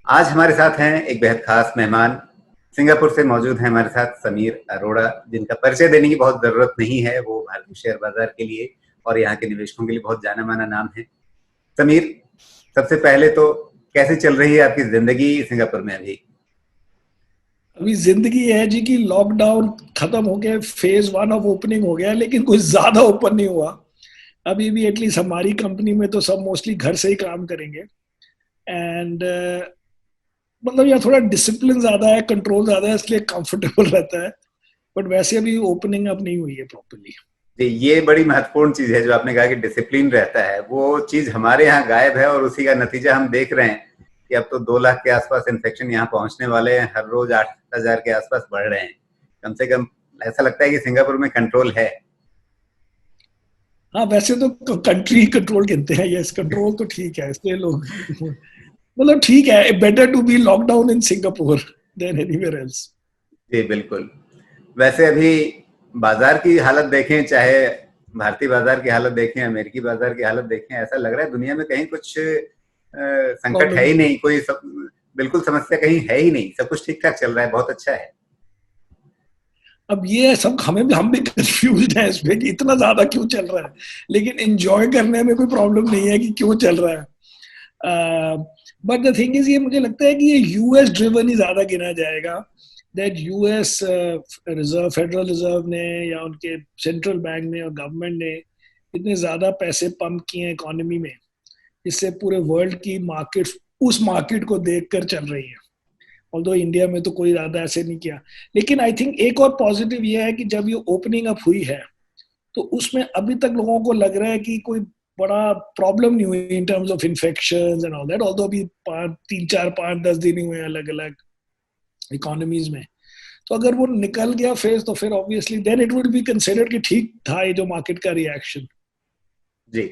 आज हमारे साथ हैं एक बेहद खास मेहमान। सिंगापुर से मौजूद हैं हमारे साथ समीर अरोड़ा, जिनका परिचय देने की बहुत जरूरत नहीं है। वो भारतीय शेयर बाजार के लिए और यहाँ के निवेशकों के लिए बहुत जाना माना नाम है। समीर, सबसे पहले तो कैसे चल रही है आपकी जिंदगी सिंगापुर में अभी? अभी जिंदगी है जी की लॉकडाउन खत्म हो गया, फेज 1 ऑफ ओपनिंग हो गया, लेकिन कुछ ज्यादा ओपन नहीं हुआ। अभी भी एटलीस्ट हमारी कंपनी में तो सब मोस्टली घर से ही काम करेंगे। एंड मतलब यहाँ थोड़ा डिसिप्लिन ज्यादा है, कंट्रोल ज्यादा है, इसलिए कंफर्टेबल रहता है। बट वैसे अभी ओपनिंग अब नहीं हुई है प्रॉपरली। जी, ये बड़ी महत्वपूर्ण चीज है जो आपने कहा कि डिसिप्लिन रहता है। वो चीज हमारे यहाँ गायब है और उसी का नतीजा हम देख रहे हैं कि अब तो 2 लाख के आसपास इन्फेक्शन यहाँ पहुंचने वाले हैं। हर रोज 8,000 के आसपास बढ़ रहे हैं। कम से कम ऐसा लगता है कि सिंगापुर में कंट्रोल है। हाँ, वैसे तो कंट्री कंट्रोल कहते हैं, यस कंट्रोल तो ठीक है, इसलिए लोग मतलब ठीक है, better to be lockdown in Singapore than anywhere else. जी बिल्कुल। वैसे अभी बाजार की हालत देखें, चाहे भारतीय बाजार की हालत देखें, अमेरिकी बाजार की हालत देखें, ऐसा लग रहा है दुनिया में कहीं कुछ संकट है प्रॉब्लम ही नहीं। नहीं। बिल्कुल समस्या कहीं है ही नहीं। सब कुछ ठीक ठाक चल रहा है, बहुत अच्छा है। अब ये सब हम भी कंफ्यूज हैं इसमें कि इतना ज्यादा क्यों चल रहा है, लेकिन एंजॉय करने में कोई प्रॉब्लम नहीं है कि क्यों चल रहा है। बट द थिंग इज, ये मुझे लगता है कि ये यूएस ड्रिवन ही ज्यादा गिना जाएगा। That US reserve, federal reserve ने या उनके सेंट्रल बैंक ने और गवर्नमेंट ने इतने ज्यादा पैसे पंप किए हैं इकोनॉमी में, जिससे पूरे वर्ल्ड की मार्केट उस मार्केट को देखकर चल रही है। ऑल्दो इंडिया में तो कोई ज्यादा ऐसे नहीं किया। लेकिन आई थिंक एक और पॉजिटिव ये है कि जब ये ओपनिंग अप हुई है तो उसमें अभी तक लोगों को लग रहा है कि कोई बड़ा प्रॉब्लम नहीं हुई in terms of infection and all that. Although अभी 3 4 5 10 दिन ही हुए अलग अलग इकोनॉमीज में। तो अगर वो निकल गया फेज तो फिर obviously then it would be considered कि ठीक था ये जो मार्केट का रिएक्शन। जी।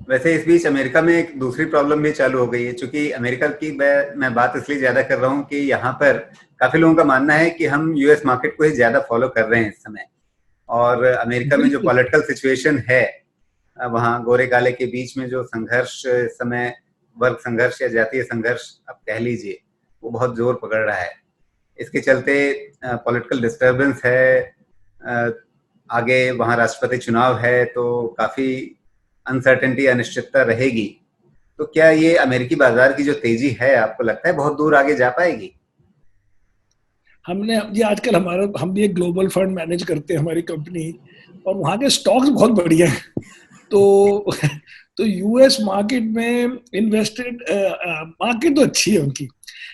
वैसे इस बीच अमेरिका में एक दूसरी प्रॉब्लम भी चालू हो गई है। चूंकि अमेरिका की मैं बात इसलिए ज्यादा कर रहा हूँ कि यहाँ पर काफी लोगों का मानना है कि हम यूएस मार्केट को ही ज्यादा फॉलो कर रहे हैं इस समय। और अमेरिका में जो बिल्कुल। पॉलिटिकल सिचुएशन है, वहाँ गोरे काले के बीच में जो संघर्ष इस समय, वर्ग संघर्ष या जातीय संघर्ष आप कह लीजिए, वो बहुत जोर पकड़ रहा है। इसके चलते पॉलिटिकल डिस्टर्बेंस है। आगे वहाँ राष्ट्रपति चुनाव है तो काफी अनसर्टेनिटी, अनिश्चितता रहेगी। तो क्या ये अमेरिकी बाजार की जो तेजी है, आपको लगता है बहुत दूर आगे जा पाएगी? हमने ये आजकल हमारा हम भी एक ग्लोबल फंड मैनेज करते हैं हमारी कंपनी, और वहाँ के स्टॉक्स बहुत बढ़िया हैं। तो तो यूएस मार्केट में इन्वेस्टेड, मार्केट तो अच्छी है उनकी,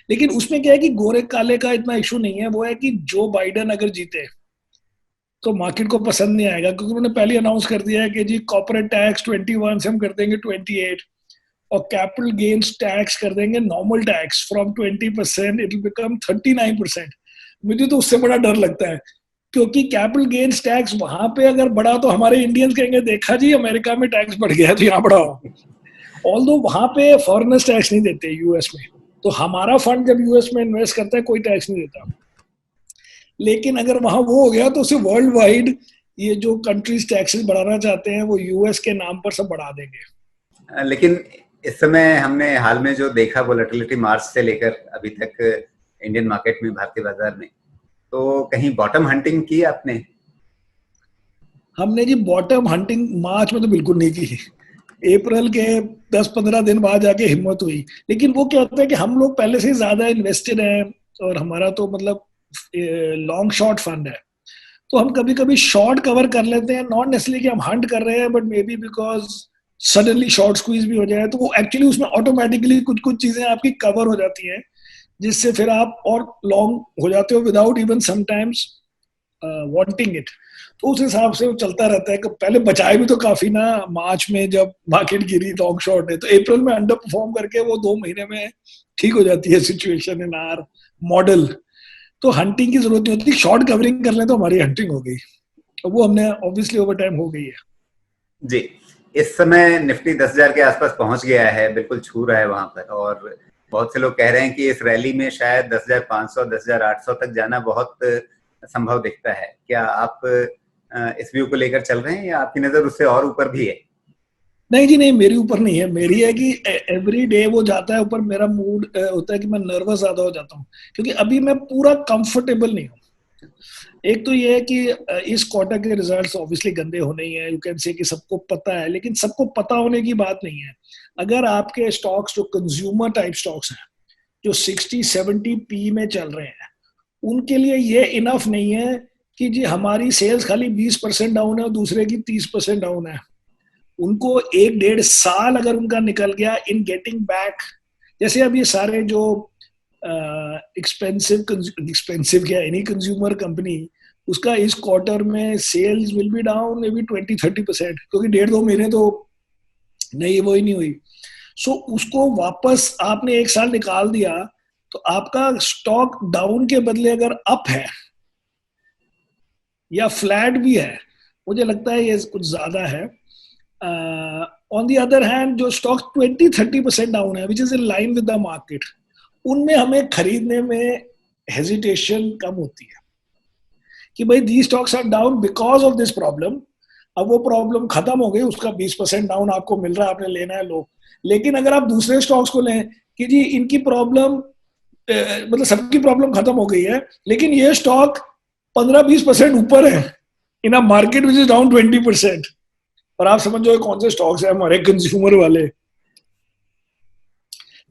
लेकिन उसमें क्या है कि गोरे काले का इतना इशू नहीं है। वो है कि जो बाइडेन अगर जीते तो मार्केट को पसंद नहीं आएगा, क्योंकि उन्होंने पहले अनाउंस कर दिया है कि जी कॉर्पोरेट टैक्स 21 से हम कर देंगे 28, और कैपिटल गेन्स टैक्स कर देंगे normal tax from 20%, it will become 39%। मुझे तो उससे बड़ा डर लगता है, क्योंकि कैपिटल गेन्स टैक्स वहां पे अगर बढ़ा तो हमारे इंडियंस कहेंगे देखा जी अमेरिका में टैक्स बढ़ गया है तो यहाँ बढ़ाओ। ऑल दो वहां पे फॉरेनर्स टैक्स नहीं देते यूएस में, तो हमारा फंड जब यूएस में इन्वेस्ट करता है कोई टैक्स नहीं देता। लेकिन अगर वहां वो हो गया तो उसे वर्ल्ड वाइड ये जो कंट्रीज टैक्सेस बढ़ाना चाहते हैं वो यूएस के नाम पर सब बढ़ा देंगे। लेकिन इस समय हमने हाल में जो देखा वोलेटिलिटी, मार्च से लेकर अभी तक इंडियन मार्केट में, भारतीय बाजार में, तो कहीं बॉटम हंटिंग की आपने? हमने जी बॉटम हंटिंग मार्च में तो बिल्कुल नहीं की। अप्रैल के 10 15 दिन बाद जाके हिम्मत हुई। लेकिन वो क्या होता है कि हम लोग पहले से ज्यादा इन्वेस्टेड हैं, और हमारा तो मतलब लॉन्ग शॉर्ट फंड है, तो हम कभी कभी शॉर्ट कवर कर लेते हैं। नॉट नेसेसरली कि हम हंट कर रहे हैं, but may be because suddenly short squeeze भी हो जाए तो वो एक्चुअली उसमें ऑटोमेटिकली कुछ कुछ चीजें आपकी कवर हो जाती हैं, जिससे फिर आप और लॉन्ग हो जाते हो without even sometimes wanting it. तो उस हिसाब से वो चलता रहता है कि पहले बचाए भी तो काफी ना। मार्च में जब मार्केट गिरी लॉन्ग शॉर्ट है, तो अप्रैल में अंडर परफॉर्म करके वो 2 महीने में ठीक हो जाती है सिचुएशन इन आर मॉडल। तो हंटिंग की जरूरत नहीं होती, शॉर्ट कवरिंग कर लें तो हमारी हंटिंग हो गई, और वो हमने ऑब्वियसली ओवर टाइम हो गई है। जी। इस समय निफ्टी 10,000 के आसपास पहुंच गया है, बिल्कुल छू रहा है वहां पर। और बहुत से लोग कह रहे हैं कि इस रैली में शायद 10,500, 10,800 तक जाना बहुत संभव दिखता है। क्या आप इस व्यू को लेकर चल रहे हैं या आपकी नजर उससे और ऊपर भी है? नहीं जी नहीं, मेरी ऊपर नहीं है, मेरी है कि एवरी डे वो जाता है ऊपर, मेरा मूड होता है कि मैं नर्वस ज्यादा हो जाता हूँ, क्योंकि अभी मैं पूरा कंफर्टेबल नहीं हूँ। एक तो ये है कि इस क्वार्टर के रिजल्ट्स ऑब्वियसली गंदे होने ही हैं, यू कैन से कि सबको पता है, लेकिन सबको पता होने की बात नहीं है। अगर आपके स्टॉक्स जो कंज्यूमर टाइप स्टॉक्स हैं, जो 60-70 पी में चल रहे हैं, उनके लिए ये इनफ नहीं है कि जी हमारी सेल्स खाली 20% डाउन है और दूसरे की 30% डाउन है। उनको 1-1.5 साल अगर उनका निकल गया इन गेटिंग बैक, जैसे अब ये सारे जो एक्सपेंसिव क्या एनी कंज्यूमर कंपनी, उसका इस क्वार्टर में sales will be down maybe 20-30%, क्योंकि 1.5-2 महीने तो नहीं वो ही नहीं हुई। सो उसको वापस आपने 1 साल निकाल दिया, तो आपका स्टॉक डाउन के बदले अगर अप है या फ्लैट भी है, मुझे लगता है ये कुछ ज्यादा है। ऑन द अदर हैंड जो स्टॉक 20-30% डाउन है, which is in line with the market, उनमें हमें खरीदने में हेजिटेशन कम होती है कि भाई the stocks are down because of this problem. अब वो प्रॉब्लम खत्म हो गई, उसका 20% डाउन आपको मिल रहा है, आपने लेना है लो। लेकिन अगर आप दूसरे स्टॉक्स को लें कि जी इनकी प्रॉब्लम मतलब सबकी प्रॉब्लम खत्म हो गई है, लेकिन ये स्टॉक 15-20% ऊपर है in a market which is down 20%, और आप समझ जाओ कौन से स्टॉक्स है हमारे कंज्यूमर वाले।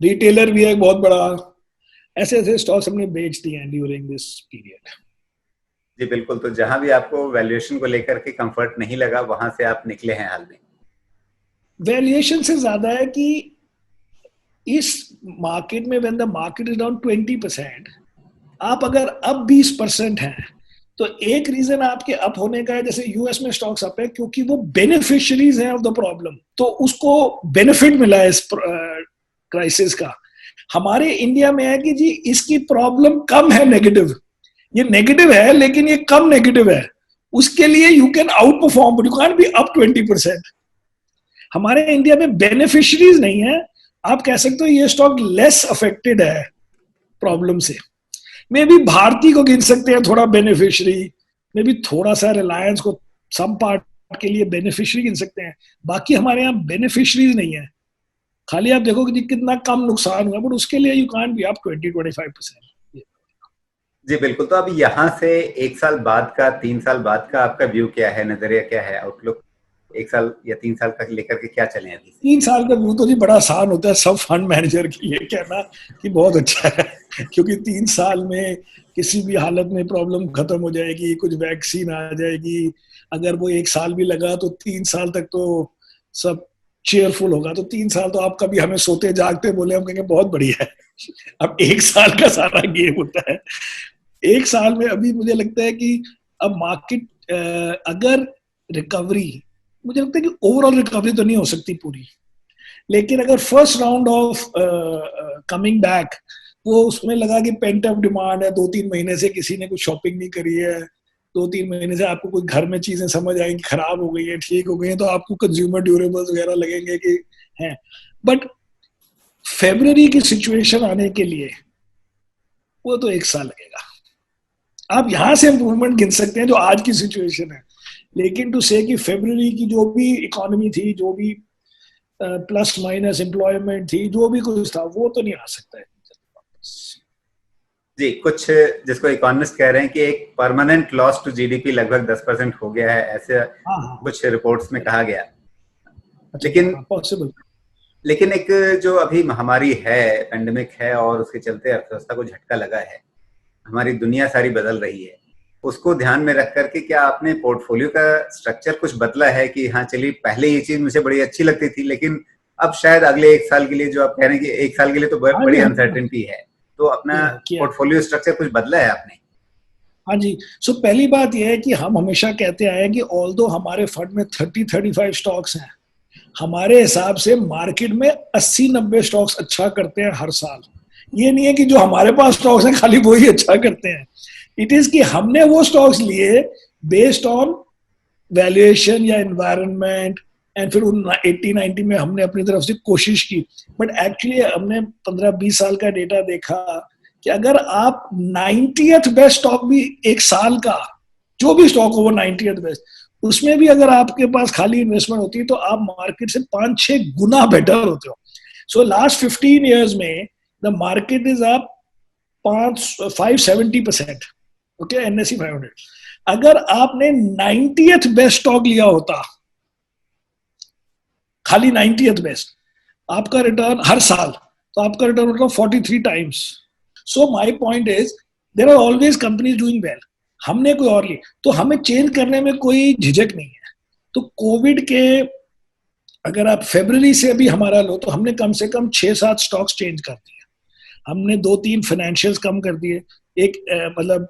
रिटेलर भी है एक बहुत बड़ा, ऐसे ऐसे स्टॉक्स हमने बेच दिए हैं ड्यूरिंग दिस पीरियड। जी बिल्कुल, तो जहां भी आपको वैल्यूएशन को लेकर के कंफर्ट नहीं लगा, वहां से आप निकले हैं हाल में? वैल्यूएशन से ज्यादा है कि इस मार्केट में when the market is down 20%, आप अगर अब 20% हैं, तो एक रीजन आपके अप होने का है, जैसे यूएस में स्टॉक्स अप है क्योंकि वो बेनिफिशियरीज हैं ऑफ द प्रॉब्लम, तो उसको बेनिफिट मिला है इस क्राइसिस का। हमारे इंडिया में है कि जी इसकी प्रॉब्लम कम है, नेगेटिव, ये नेगेटिव है लेकिन ये कम नेगेटिव है, उसके लिए you can out perform but you can be up 20%। हमारे इंडिया में बेनिफिशियरीज नहीं है, आप कह सकते हो ये स्टॉक लेस अफेक्टेड है प्रॉब्लम से। मे भी भारती को गिन सकते हैं थोड़ा बेनिफिशियरी, मे भी थोड़ा सा रिलायंस को सम पार्ट के लिए बेनिफिशियरी गिन सकते हैं, बाकी हमारे यहाँ बेनिफिशियरीज नहीं है। खाली आप देखो कि कितना कम नुकसान हुआ, बट उसके लिए यू कांट बी अप 20-25%। जी बिल्कुल, तो अब यहाँ से 1 साल बाद का, 3 साल बाद का आपका व्यू क्या है, नजरिया क्या है, आउटलुक 1 साल या 3 साल तक लेकर के क्या चले अभी से? 3 साल का व्यू तो जी बड़ा आसान होता है सब फंड मैनेजर के लिए कहना कि बहुत अच्छा है, क्योंकि 3 साल में किसी भी हालत में प्रॉब्लम खत्म हो जाएगी, कुछ वैक्सीन आ जाएगी। अगर वो 1 साल भी लगा तो 3 साल तक तो सब चेयरफुल होगा। तो 3 साल तो आप कभी हमें सोते जागते बोले हम कहेंगे बहुत बढ़िया है। अब 1 साल का सारा गेम होता है। 1 साल में अभी मुझे लगता है कि अब मार्केट अगर रिकवरी, मुझे लगता है कि ओवरऑल रिकवरी तो नहीं हो सकती पूरी, लेकिन अगर first round of coming back, वो उसमें लगा कि पेंट अप डिमांड है, 2-3 महीने से किसी ने कुछ शॉपिंग नहीं करी है, 2-3 महीने से आपको कोई घर में चीजें समझ आएंगी खराब हो गई है, ठीक हो गई है, तो आपको कंज्यूमर ड्यूरेबल्स वगैरह लगेंगे कि हैं। बट फेब्रुअरी की सिचुएशन आने के लिए वो तो 1 साल लगेगा। आप यहां से इंप्रूवमेंट गिन सकते हैं जो आज की सिचुएशन है, लेकिन टू से कि फेब्रुअरी की जो भी इकोनॉमी थी, जो भी प्लस माइनस एम्प्लॉयमेंट थी, जो भी कुछ था, वो तो नहीं आ सकता है। जी, कुछ जिसको इकोनॉमिस्ट कह रहे हैं कि एक परमानेंट लॉस टू जीडीपी लगभग 10% हो गया है, ऐसे कुछ रिपोर्ट्स में कहा गया। लेकिन पॉसिबल, लेकिन एक जो अभी महामारी है, पेंडेमिक है, और उसके चलते अर्थव्यवस्था को झटका लगा है, हमारी दुनिया सारी बदल रही है, उसको ध्यान में रख करके क्या आपने पोर्टफोलियो का स्ट्रक्चर कुछ बदला है कि हाँ चलिए पहले ये चीज मुझे बड़ी अच्छी लगती थी, लेकिन अब शायद अगले 1 साल के लिए, जो आप कह रहे हैं कि 1 साल के लिए तो बड़ी अनसर्टेनिटी है, तो अपना पोर्टफोलियो स्ट्रक्चर कुछ बदला है आपने? हाँ जी। सो पहली बात यह है कि हम हमेशा कहते आए हैं कि ऑल्दो हमारे फंड में 30-35 स्टॉक्स हैं, हमारे हिसाब से मार्केट में 80-90 स्टॉक्स अच्छा करते हैं हर साल। ये नहीं है कि जो हमारे पास स्टॉक्स हैं खाली वो ही अच्छा करते हैं। इट इज कि हमने वो स्टॉक्स लिए बेस्ड ऑन वैल्यूएशन या एनवायरनमेंट, एंड फिर उन 80-90 में हमने अपनी तरफ से कोशिश की। बट एक्चुअली हमने 15-20 साल का डेटा देखा कि अगर आप 90th बेस्ट स्टॉक भी एक साल का, जो भी स्टॉक हो वो 90th बेस्ट, उसमें भी अगर आपके पास खाली इन्वेस्टमेंट होती है तो आप मार्केट से 5-6 गुना बेटर होते हो. सो लास्ट 15 years में the market is up 570%. Okay, NSE 500. अगर आपने 90th बेस्ट स्टॉक लिया होता, खाली 90th बेस्ट, आपका रिटर्न हर साल, तो आपका रिटर्न होता 43 times. So my point is there are always companies doing well. हमने कोई और ली तो हमें चेंज करने में कोई झिझक नहीं है. तो कोविड के अगर आप फरवरी से अभी हमारा लो तो हमने कम से कम 6-7 स्टॉक्स चेंज कर दिए. हमने 2-3 फाइनेंशियल्स कम कर दिए, एक मतलब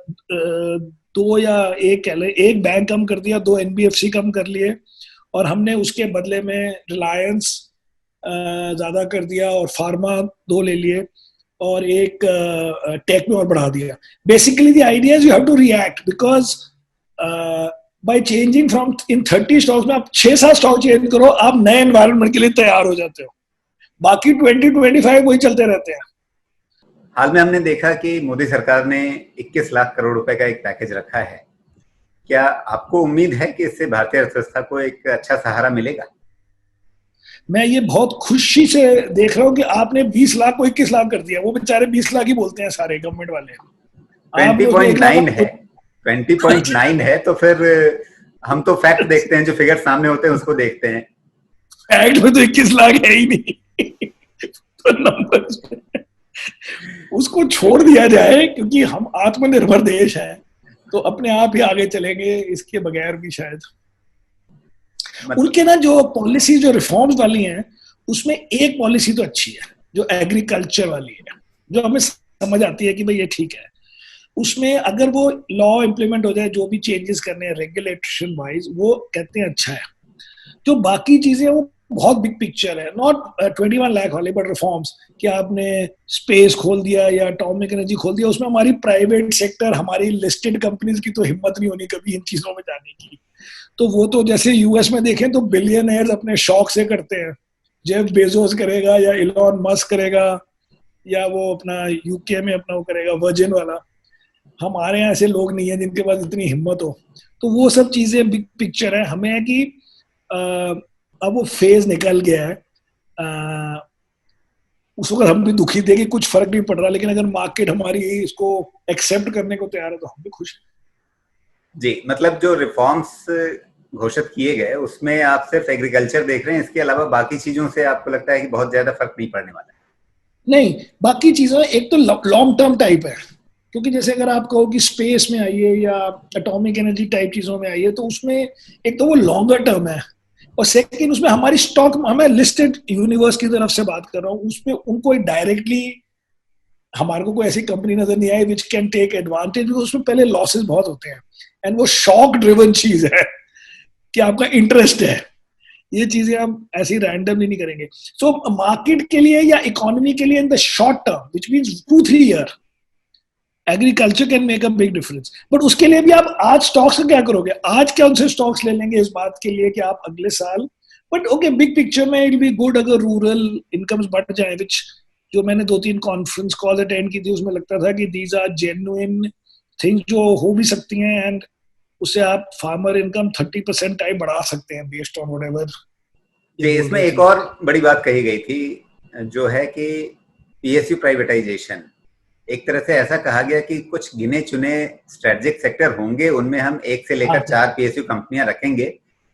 2 या एक कह ले, एक बैंक कम कर दिया, 2 NBFC कम कर लिए, और हमने उसके बदले में रिलायंस ज्यादा कर दिया और फार्मा 2 ले लिए और एक टेक में और बढ़ा दिया. Basically the idea is you have to react because by changing from in 30 स्टॉक्स में आप 6-7 स्टॉक चेंज करो, आप नए एनवायरनमेंट के लिए तैयार हो जाते हो. बाकी 20-25 वही चलते रहते हैं. हाल में हमने देखा कि मोदी सरकार ने 21 लाख करोड़ रुपए का एक पैकेज रखा है. क्या आपको उम्मीद है कि इससे भारतीय अर्थव्यवस्था को एक अच्छा सहारा मिलेगा? मैं ये बहुत खुशी से देख रहा हूँ कि आपने 20 लाख को 21 लाख कर दिया. वो बेचारे 20 लाख ही बोलते हैं सारे गवर्नमेंट वाले. 20.9 है, 20.9 है. तो फिर हम तो फैक्ट देखते हैं, जो फिगर सामने होते हैं उसको देखते हैं. फैक्ट में तो 21 लाख है ही नहीं. तो नंबर्स उसको छोड़ दिया जाए, क्योंकि हम आत्मनिर्भर देश हैं तो अपने आप ही आगे चलेंगे, इसके बगैर भी शायद. उनके ना जो पॉलिसी, जो रिफॉर्म्स वाली हैं, उसमें एक पॉलिसी तो अच्छी है जो एग्रीकल्चर वाली है, जो हमें समझ आती है कि भाई ये ठीक है. उसमें अगर वो लॉ इम्प्लीमेंट हो जाए, जो भी चेंजेस करने हैं रेगुलेशन वाइज, वो कहते हैं अच्छा है. जो बाकी चीजें वो बहुत बिग पिक्चर है, नॉट 21 लाख वाले, बट रिफॉर्म्स कि आपने स्पेस खोल दिया या एटॉमिक एनर्जी खोल दिया, उसमें हमारी प्राइवेट सेक्टर, हमारी लिस्टेड कंपनीज की तो हिम्मत नहीं होनी कभी इन चीजों में जाने की. तो वो तो जैसे यूएस में देखें तो बिलियनर्स अपने शौक से करते हैं. जेफ बेजोस करेगा या इलॉन मस्क करेगा या वो अपना यूके में अपना वो करेगा वर्जिन वाला. हमारे यहाँ ऐसे लोग नहीं है जिनके पास इतनी हिम्मत हो. तो वो सब चीजें बिग पिक्चर है. हमें है कि अब वो फेज निकल गया है. उस वक्त हम भी दुखी थे कि कुछ फर्क नहीं पड़ रहा, लेकिन अगर मार्केट हमारी इसको एक्सेप्ट करने को तैयार है तो हम भी खुश हैं. जी, मतलब जो रिफॉर्म्स घोषित किए गए उसमें आप सिर्फ एग्रीकल्चर देख रहे हैं, इसके अलावा बाकी चीजों से आपको लगता है कि बहुत ज्यादा फर्क नहीं पड़ने वाला है? नहीं, बाकी चीजों एक तो लॉन्ग टर्म टाइप है, क्योंकि जैसे अगर आप कहो कि स्पेस में आइए या एटॉमिक एनर्जी टाइप चीजों में आइए, तो उसमें एक तो वो लॉन्गर टर्म है, और सेकंड उसमें हमारी स्टॉक, हमें लिस्टेड यूनिवर्स की तरफ से बात कर रहा हूँ, उसमें उनको डायरेक्टली हमारे को कोई ऐसी कंपनी नजर नहीं आई which can take advantage, because उसमें पहले लॉसेस बहुत होते हैं. एंड वो शॉक ड्रिवन चीज है कि आपका इंटरेस्ट है. ये चीजें हम ऐसी रैंडमली नहीं करेंगे. सो मार्केट के लिए या इकोनॉमी के लिए in the short term, which means 2-3 year, agriculture can make a big difference. But उसके लिए भी आप आज स्टॉक्स का क्या करोगे? आज क्या उनसे स्टॉक्स ले लेंगे इस बात के लिए कि आप अगले साल, बट ओके, बिग पिक्चर में इट बी गुड अगर रूरल इनकम्स बढ़ जाए, विच जो मैंने 2-3 कॉन्फ्रेंस कॉल अटेंड की थी, उसमें लगता था कि दीज आर जेन्युइन थिंग्स जो हो भी सकती हैं, एंड उससे आप फार्मर इनकम 30% टाइप बढ़ा सकते हैं बेस्ड ऑन व्हाटएवर. इसमें एक और बड़ी बात कही गई थी, जो है कि पीएसयू प्राइवेटाइजेशन. एक तरह से ऐसा कहा गया कि कुछ गिने चुने स्ट्रेटेजिक सेक्टर होंगे, उनमें हम 1 से लेकर 4 पीएसयू कंपनियां रखेंगे,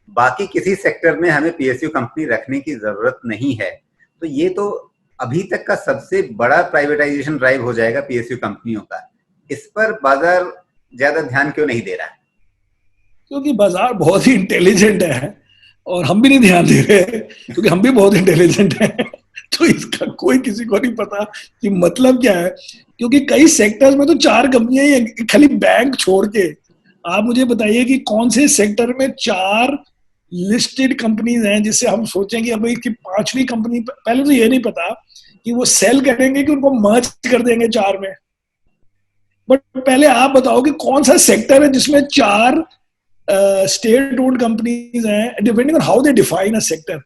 बाकी किसी सेक्टर में हमें पीएसयू कंपनी रखने की जरूरत नहीं है. तो ये तो अभी तक का सबसे बड़ा प्राइवेटाइजेशन ड्राइव हो जाएगा पीएसयू कंपनियों का. इस पर बाजार ज्यादा ध्यान क्यों नहीं दे रहा है? क्योंकि बाजार बहुत ही इंटेलिजेंट है और हम भी नहीं ध्यान दे रहे, क्योंकि हम भी बहुत इंटेलिजेंट हैं. तो इसका कोई किसी को नहीं पता कि मतलब क्या है, क्योंकि कई सेक्टर्स में तो 4 कंपनियां ही हैं, खाली बैंक छोड़ के. आप मुझे बताइए कि कौन से सेक्टर में 4 लिस्टेड कंपनीज हैं जिससे हम सोचें कि अब इसकी 5वीं कंपनी, पहले तो ये नहीं पता कि वो सेल करेंगे कि उनको मर्ज कर देंगे 4 में. बट पहले आप बताओ कि कौन सा सेक्टर है जिसमें 4 स्टेट ओन्ड कंपनीज हैं, depending on how they define a sector.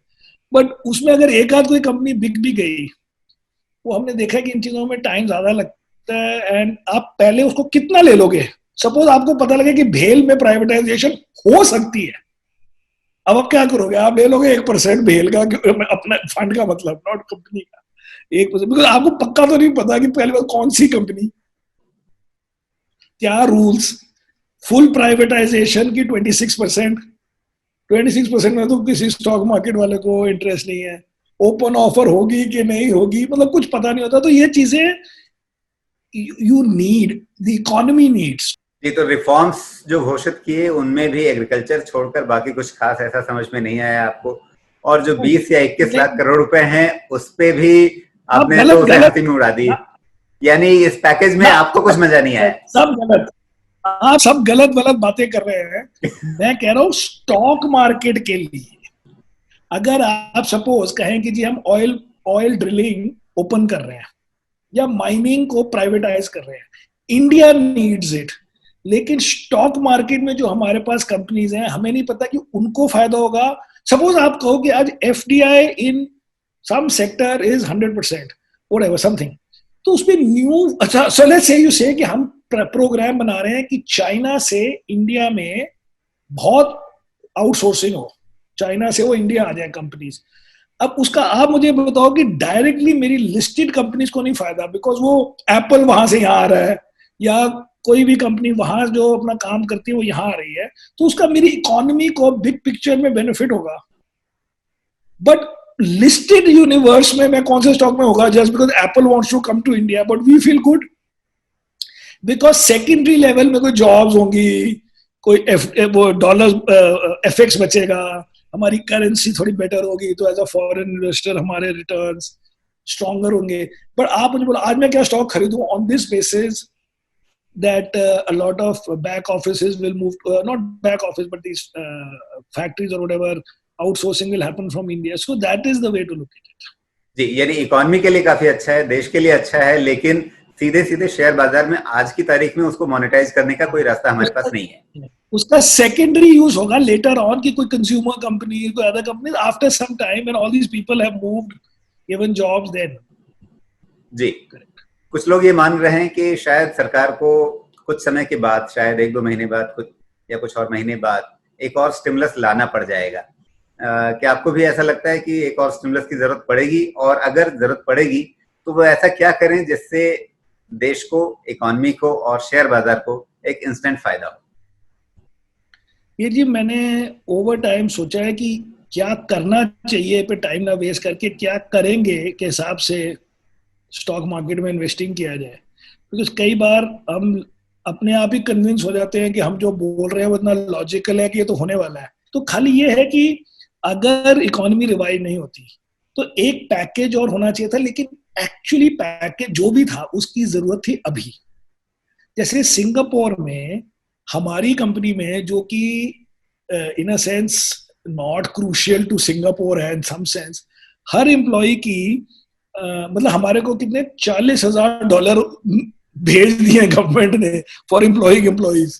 But उसमें अगर एक आध कोई कंपनी बिक भी गई, वो हमने देखा कि इन चीजों में टाइम ज्यादा लगता है. एंड आप पहले उसको कितना ले लोगे? सपोज आपको पता लगे कि भेल में प्राइवेटाइजेशन हो सकती है, अब आप क्या करोगे, आप ले लोगे 1% भेल का, अपना फंड का मतलब, नॉट कंपनी का 1%, बिकॉज आपको पक्का तो नहीं पता कि पहले बार कौन सी कंपनी, क्या रूल्स, फुल प्राइवेटाइजेशन की 26%, 26% में तो किसी स्टॉक मार्केट वाले को इंटरेस्ट नहीं है, ओपन ऑफर होगी कि नहीं होगी, मतलब कुछ पता नहीं होता। तो ये चीजें you need, the economy needs. ये तो रिफॉर्म्स जो घोषित किए उनमें भी एग्रीकल्चर छोड़कर बाकी कुछ खास ऐसा समझ में नहीं आया आपको, और जो 20 या 21 लाख करोड़ रुपए हैं उस पे भी आपने तो उसे हंसी में उड़ा दी, यानी इस पैकेज में आपको कुछ मजा नहीं आया। सब गलत, आप सब गलत गलत बातें कर रहे हैं। मैं कह रहा हूँ स्टॉक मार्केट के लिए, अगर आप सपोज कहें कि जी हम ऑयल ड्रिलिंग ओपन कर रहे हैं या माइनिंग को प्राइवेटाइज कर रहे हैं, इंडिया नीड्स इट। लेकिन स्टॉक मार्केट में जो हमारे पास कंपनीज हैं, हमें नहीं पता कि उनको फायदा होगा। सपोज आप कहो कि आज FDI in some sector is 100% whatever something, तो उसमें न्यू, अच्छा सो लेट्स से यू से कि हम प्रोग्राम बना रहे हैं कि चाइना से इंडिया में बहुत आउटसोर्सिंग हो, चाइना से वो इंडिया आ जाए कंपनीज। अब उसका आप मुझे बताओ कि डायरेक्टली मेरी लिस्टेड कंपनीज को नहीं फायदा, बिकॉज वो एप्पल वहां से यहाँ आ रहा है या कोई भी कंपनी वहां जो अपना काम करती है वो यहाँ आ रही है, तो उसका मेरी इकोनॉमी को बिग पिक्चर में बेनिफिट होगा। बट लिस्टेड यूनिवर्स में मैं कौन से स्टॉक में होगा, just because Apple wants to come to India, but we feel good because secondary level में कोई जॉब्स होंगी, कोई वो डॉलर एफएक्स बचेगा, हमारी करेंसी थोड़ी बेटर होगी, तो एज अ फॉरेन इन्वेस्टर हमारे रिटर्न्स स्ट्रॉन्गर होंगे। बट आप मुझे बोला आज मैं क्या स्टॉक खरीदूं on this basis that a lot of back offices will move to, not back office but these factories or whatever outsourcing will happen from India, so that is the way to look at it। जी, यानी economy के लिए काफी अच्छा है, देश के लिए अच्छा है, लेकिन सीधे सीधे शेयर बाजार में आज की तारीख में उसको मोनेटाइज करने का कोई रास्ता हमारे पास नहीं है। उसका सेकेंडरी यूज होगा लेटर ऑन कि कोई कंज्यूमर कंपनी, कोई other company, after some time when all these people have moved given jobs then. जी, कुछ लोग ये मान रहे हैं कि शायद सरकार को कुछ समय के बाद, शायद 1-2 महीने बाद, कुछ या कुछ और महीने बाद एक और स्टिमुलस लाना पड़ जाएगा। क्या आपको भी ऐसा लगता है कि एक और स्टिमुलस की जरूरत पड़ेगी, और अगर जरूरत पड़ेगी तो वो ऐसा क्या करें जिससे देश को, इकोनॉमी को और शेयर बाजार को एक इंस्टेंट फायदा हो? ये जी मैंने ओवर टाइम सोचा है कि क्या करना चाहिए पे टाइम ना वेस्ट करके क्या करेंगे के हिसाब से स्टॉक मार्केट में इन्वेस्टिंग किया जाए। बिकॉज कई बार हम अपने आप ही कन्विंस हो जाते हैं कि हम जो बोल रहे हैं वो इतना लॉजिकल है कि ये तो होने वाला है। तो खाली ये है कि अगर इकोनॉमी रिवाइव नहीं होती तो एक पैकेज और होना चाहिए था, लेकिन एक्चुअली पैकेज जो भी था उसकी जरूरत थी अभी। जैसे सिंगापुर में हमारी कंपनी में, जो कि in a sense not crucial to Singapore है in some sense, her employ की मतलब हमारे को कितने $40,000 भेज दिए गवर्नमेंट ने फॉर एम्प्लॉइंग एम्प्लॉइज,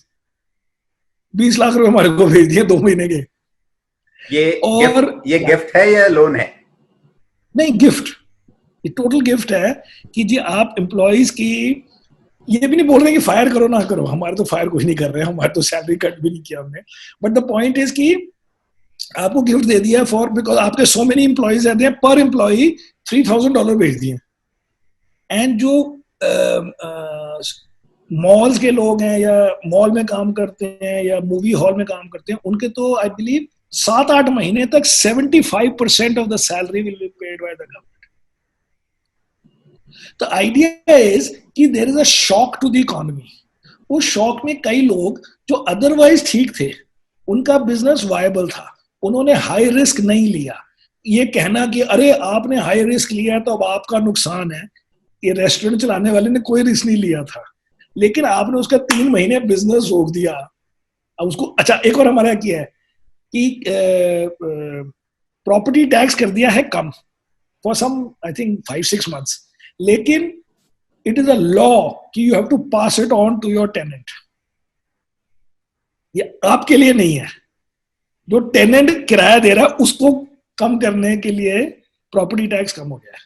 20 लाख रुपए हमारे को भेज दिए 2 महीने के। ये गिफ्ट है या लोन है? नहीं, गिफ्ट, ये टोटल गिफ्ट है कि जी आप एम्प्लॉइज की, ये भी नहीं बोल रहे कि फायर करो ना करो, हमारे तो फायर कुछ नहीं कर रहे हैं, हमारे तो सैलरी कट भी नहीं किया हमने, बट द पॉइंट इज कि आपको गिफ्ट दे दिया फॉर, बिकॉज आपके सो मेनी एम्प्लॉइज रहते हैं, पर एम्प्लॉई $3,000 भेज दिए। एंड जो मॉल्स के लोग हैं या मॉल में काम करते हैं या मूवी हॉल में काम करते हैं, उनके तो आई बिलीव 7-8 महीने तक 75% of the salary will be paid by the government. तो आइडिया इज कि there is a shock to the economy. उस शॉक में कई लोग जो अदरवाइज ठीक थे, उनका बिजनेस वायबल था, उन्होंने हाई रिस्क नहीं लिया। ये कहना कि अरे आपने हाई रिस्क लिया तो अब आपका नुकसान है, ये रेस्टोरेंट चलाने वाले ने कोई रिस्क नहीं लिया था, लेकिन आपने उसका 3 महीने बिजनेस रोक दिया। अब उसको, अच्छा एक और हमारा किया है कि प्रॉपर्टी टैक्स कर दिया है कम for some I think 5-6 months, लेकिन इट इज अ लॉ कि you have to pass it on to your tenant. ये आपके लिए नहीं है, जो टेनेंट किराया दे रहा है उसको कम करने के लिए प्रॉपर्टी टैक्स कम हो गया है।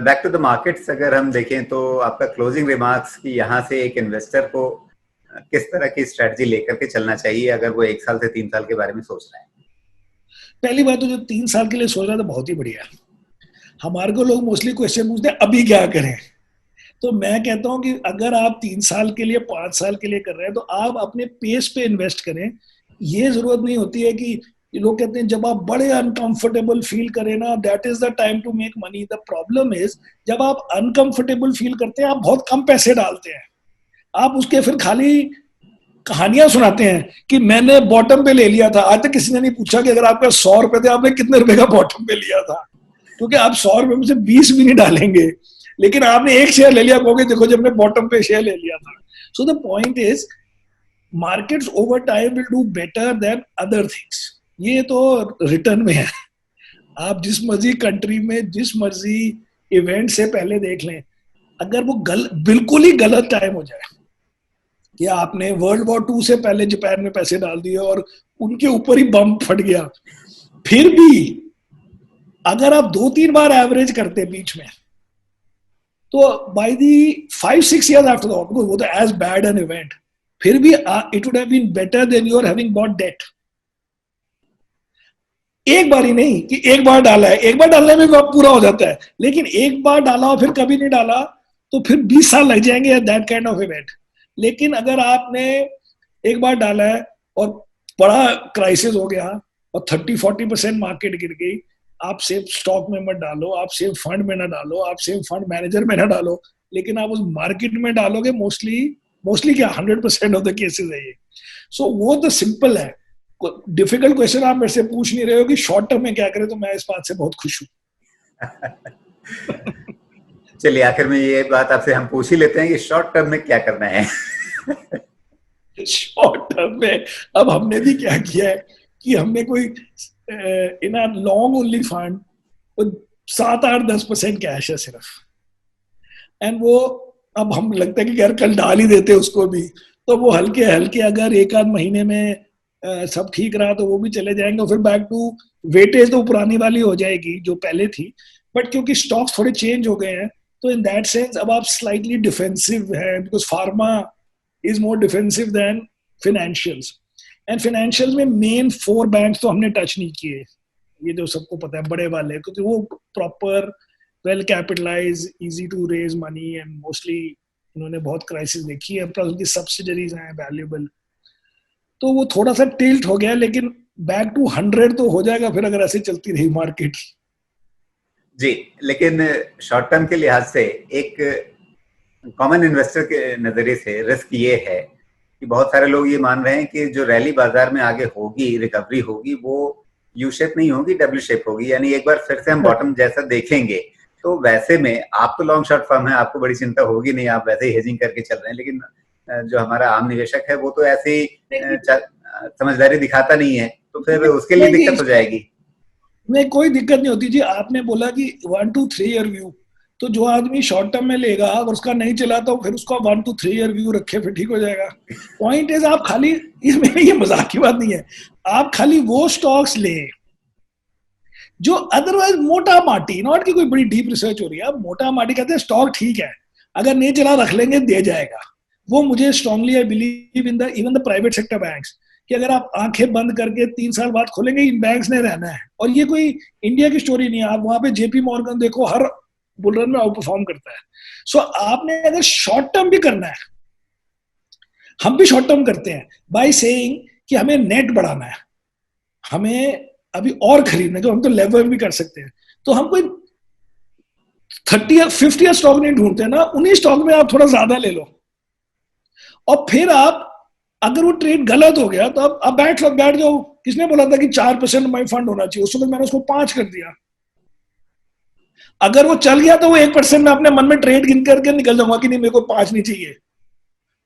बैक टू द मार्केट्स अगर हम देखें तो आपका क्लोजिंग रिमार्क्स कि यहाँ से एक इन्वेस्टर को किस तरह की स्ट्रेटजी लेकर के चलना चाहिए अगर वो 1 साल से 3 साल के बारे में सोच रहे हैं? पहली बात तो जो 3 साल के लिए सोच रहा था बहुत ही बढ़िया है। हमारे को लोग मोस्टली क्वेश्चन पूछते हैं अभी क्या करें, तो मैं कहता हूं कि अगर आप 3 साल के लिए 5 साल के लिए कर रहे हैं तो आप अपने पेस पे इन्वेस्ट करें। ये जरूरत नहीं होती है कि लोग कहते हैं जब आप बड़े अनकंफर्टेबल फील करें ना, that is the time to make money. The problem is जब आप अनकंफर्टेबल फील करते हैं आप बहुत कम पैसे डालते हैं, आप उसके फिर खाली कहानियां सुनाते हैं कि मैंने बॉटम पे ले लिया था। आज तक किसी ने नहीं पूछा कि अगर आपका 100 रुपए थे आपने कितने रुपए का बॉटम पे लिया था, क्योंकि आप 100 रुपए में से 20 भी नहीं डालेंगे, लेकिन आपने एक शेयर ले लिया, कहोगे देखो जब मैं बॉटम पे शेयर ले लिया था। So the point is markets over time will do better than other things. ये तो रिटर्न में है, आप जिस मर्जी कंट्री में जिस मर्जी इवेंट से पहले देख लें, अगर वो बिल्कुल ही गलत टाइम हो जाए कि आपने वर्ल्ड वॉर 2 से पहले जापान में पैसे डाल दिए और उनके ऊपर ही बम फट गया, फिर भी अगर आप 2-3 बार एवरेज करते बीच में, तो by the 5-6 years after that, वो तो एज बैड एन इवेंट, फिर भी it would have been better than you are having bought debt. एक बार ही नहीं कि एक बार डाला है, एक बार डालने में पूरा हो जाता है, लेकिन एक बार डाला और फिर कभी नहीं डाला तो फिर 20 साल लग जाएंगे दैट काइंड ऑफ इवेंट। लेकिन अगर आपने एक बार डाला है और बड़ा क्राइसिस हो गया और 30-40% मार्केट गिर गई, आप सिर्फ स्टॉक में मत डालो, आप सिर्फ फंड में ना डालो, आप सिर्फ फंड मैनेजर में ना डालो, लेकिन आप उस मार्केट में डालोगे। मोस्टली क्या 100% ऑफ द केसेस है ये। सो वो तो सिंपल है। डिफिकल्ट क्वेश्चन आप मेरे से पूछ नहीं रहे हो कि शॉर्ट टर्म में क्या करें, तो मैं इस बात से बहुत खुश हूँ। चलिए आखिर में ये बात आपसे हम पूछ ही लेते हैं कि शॉर्ट टर्म में क्या करना है। शॉर्ट टर्म में अब हमने भी क्या किया है कि हमने कोई in a long only fund 7-8-10% cash है सिर्फ, एंड वो अब हम लगता है कि यार कल डाल ही देते उसको भी, तो वो हल्के हल्के अगर 1-8 महीने में सब ठीक रहा तो वो भी चले जाएंगे, और फिर बैक टू वेटेज तो पुरानी वाली हो जाएगी जो पहले थी। बट क्योंकि स्टॉक्स थोड़े चेंज हो गए हैं, तो इन दैट सेंस अब आप स्लाइटली डिफेंसिव है, because pharma is more defensive than financials. And financials में मेन 4 बैंक्स तो हमने टच नहीं किए, ये जो सबको पता है बड़े वाले, क्योंकि वो proper well capitalise, easy to raise money, and mostly उन्होंने बहुत क्राइसिस देखी है, प्लस उनकी सब्सिडरीज हैं वैल्यूएबल, तो वो थोड़ा सा टिल्ट हो गया, लेकिन बैक टू 100 तो हो जाएगा फिर अगर ऐसे चलती रही मार्केट। जी, लेकिन शॉर्ट टर्म के लिहाज से एक कॉमन इन्वेस्टर के नजरिए से रिस्क ये है कि बहुत सारे लोग ये मान रहे हैं कि जो रैली बाजार में आगे होगी, रिकवरी होगी, वो यू शेप नहीं होगी, डब्ल्यू शेप होगी, यानी एक बार फिर से हम बॉटम जैसा देखेंगे। तो वैसे में आप तो लॉन्ग शॉर्ट फर्म है, आपको बड़ी चिंता होगी नहीं, आप वैसे ही हेजिंग करके चल रहे हैं, लेकिन जो हमारा आम निवेशक है वो तो ऐसे ही समझदारी दिखाता नहीं है, तो फिर उसके लिए दिक्कत हो जाएगी। नहीं, कोई दिक्कत नहीं होती जी। आपने बोला कि 1 to 3 year व्यू, तो जो आदमी शॉर्ट टर्म में लेगा और उसका नहीं चला तो फिर उसका 1 to 3 year व्यू रखे, फिर ठीक हो जाएगा। पॉइंट इज आप खाली, इसमें ये मजाक की बात नहीं है, आप खाली वो स्टॉक्स ले जो अदरवाइज मोटा माटी, नॉट कि कोई बड़ी डीप रिसर्च हो रही है, मोटा माटी कहते हैं स्टॉक ठीक है, अगर नहीं चला रख लेंगे, दे जाएगा। वो मुझे strongly I believe in the even the private sector banks, कि अगर आप आंखें बंद करके 3 साल बाद खोलेंगे, इन बैंक्स ने रहना है। और ये कोई इंडिया की स्टोरी नहीं है, आप वहां पे जेपी मॉर्गन देखो, हर बुल रन में आउट परफॉर्म करता है। सो आपने अगर शॉर्ट टर्म भी करना है, हम भी शॉर्ट टर्म करते हैं बाय सेइंग कि हमें नेट बढ़ाना है, हमें अभी और खरीदना है, तो हम तो लेवर भी कर सकते हैं, तो हम कोई 30 या 50 स्टॉक नहीं ढूंढते ना, उन्हीं स्टॉक में आप थोड़ा ज्यादा ले लो, और फिर आप अगर वो ट्रेड गलत हो गया तो अब बैठ जाओ। किसने बोला था कि 4% माई फंड होना चाहिए, उस वक्त मैंने उसको 5 कर दिया। अगर वो चल गया तो वो 1% में अपने मन में ट्रेड गिन करके निकल जाऊंगा कि नहीं मेरे को 5 नहीं चाहिए।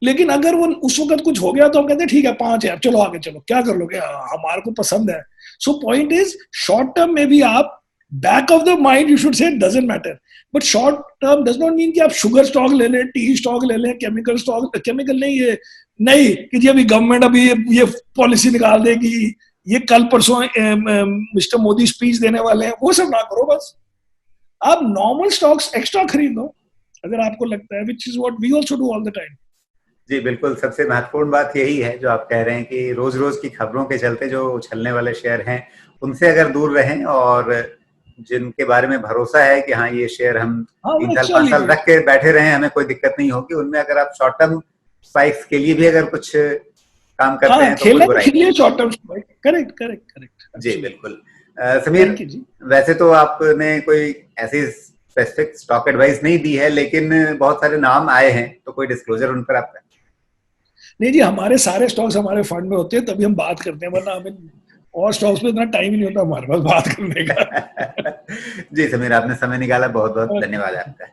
लेकिन अगर वो उस वक्त कुछ हो गया तो हम कहते हैं ठीक है 5 है, चलो आगे चलो, क्या कर लोगे, हमारे को पसंद है। So point is short term में भी आप back of the mind you should say doesn't matter, but short term does not mean कि आप शुगर स्टॉक ले लें, टी स्टॉक ले लें, केमिकल स्टॉक, केमिकल नहीं, ये नहीं कि जी अभी गवर्नमेंट अभी ये पॉलिसी निकाल देगी, ये कल परसों मिस्टर मोदी स्पीच देने वाले हैं, वो सब ना करो। बस आप नॉर्मल स्टॉक्स एक्स्ट्रा खरीदो अगर आपको लगता है, which is what we also do all the time. जी बिल्कुल, सबसे महत्वपूर्ण बात यही है जो आप कह रहे हैं कि रोज-रोज की खबरों के चलते जो उछलने वाले शेयर हैं, उनसे अगर दूर रहें और जिनके बारे में भरोसा है कि हाँ, ये शेयर हम हाँ, 3 वो साल, अच्छा 5 साल लीजिए। रख के बैठे रहें, हमें कोई दिक्कत नहीं होगी, उनमें अगर आप शॉर्ट टर्म स्पाइक्स के लिए भी अगर कुछ काम करते हाँ, हैं तो कोई खेलना तो बुराई नहीं खेलिए है। Short term. Correct, correct, correct, जी, एब्सोल्युटली। बिल्कुल। समीर, थैंक यू जी। वैसे तो आपने कोई ऐसी स्पेसिफिक स्टॉक एडवाइस नहीं दी है, लेकिन बहुत सारे नाम आए हैं, तो कोई डिस्क्लोजर उन पर आपका? नहीं जी, हमारे सारे स्टॉक्स हमारे फंड में होते हैं, तभी हम बात करते हैं, वरना हमें और स्टॉक्स पे इतना टाइम ही नहीं होता हमारे पास बात करने का। जी समीर, आपने समय निकाला, बहुत बहुत धन्यवाद आपका।